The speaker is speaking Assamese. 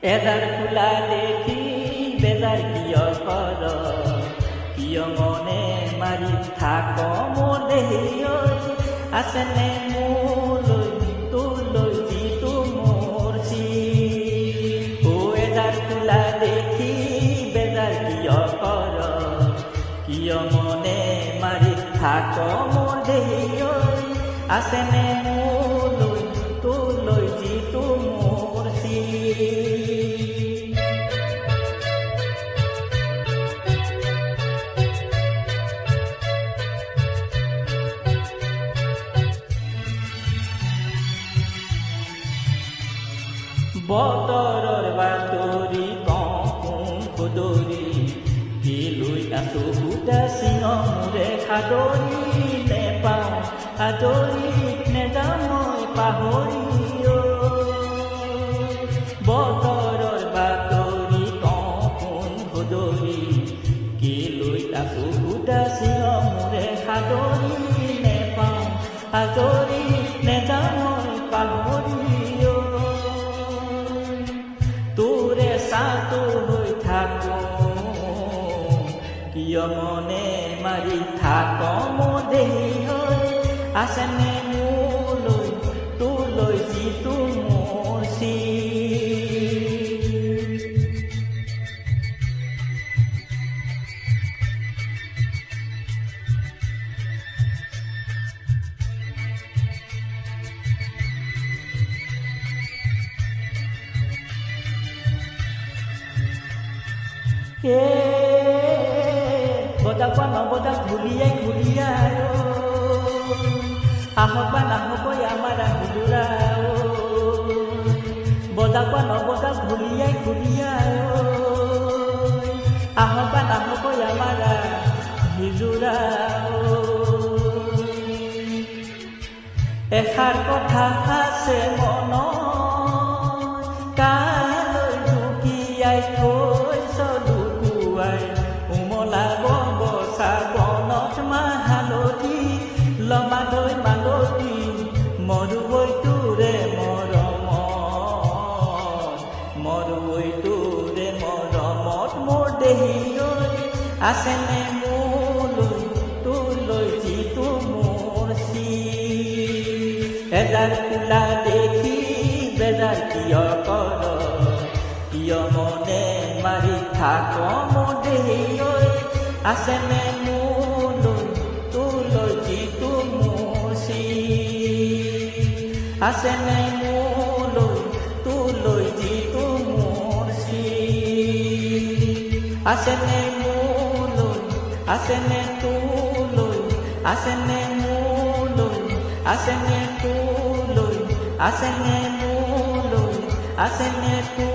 এজাৰ ফুলা দেখি বেজাৰ কিয় কৰ কিয় মনে মাৰি থাক মোৰ দেহিয় আছেনে মোলৈ তোলৈ যিটো মোৰ এজাৰ ফুলা দেখি বেজাৰ কিয় কৰ কিয় মনে মাৰি থাক মোৰ দেহিয় আছেনে মোলৈ তোলৈ যিটো মোৰ বতৰৰ বাতৰি কওঁ খুদৰি কি লৈ আছো সুদা চিঙ মোৰে সাদৰি নেপাওঁ আদৰি নেযাওঁ মই পাহৰি বতৰৰ বাতৰি কওঁ খুদৰি কি লৈ আছো সুদা চিঙ মোৰে সাদৰি নেপাওঁ আদৰি নেযাওঁ মই পাহৰি তোৰে সাথো হৈ থাকো কিয় মনে মাৰি থাক মোৰ দেহিয় আছেনে মোলৈ তোলৈ যিটো মোৰ বজাক বা নবজাক ঘূৰিয়াই ঘূৰিয়াই আহক বা নাহকৈ আমাৰ আহিলোৰা বজাক বা নবজাক ঘূৰিয়াই ঘূৰিয়াই আহক বা নাহকৈ আমাৰ হিজোৰা এষাৰ কথা আছে মনত কালৈ ঢুকিয়াই থৈছ লুকুৱাই উমলাব বচা বনত মাহালতি লমালৈ মালতি মৰুৱৈ তোৰে মৰমত মোৰ দেহিয় আছেনে মোলৈ তোলৈ যিটো মোৰ এজাৰ ফুলা দেখি বেজাৰ কিয় কৰ কিয় মনে মাৰি থাক মোৰ দেহিয় আছেনে মোলৈ তোলৈ যিটো মোৰ আছেনে মোলৈ তোলৈ যিটো মোৰ আছেনে মোলৈ আছেনে তোলৈ আছেনে মোলৈ আছেনে তোলৈ আছেনে মোলৈ আছেনে তোলৈ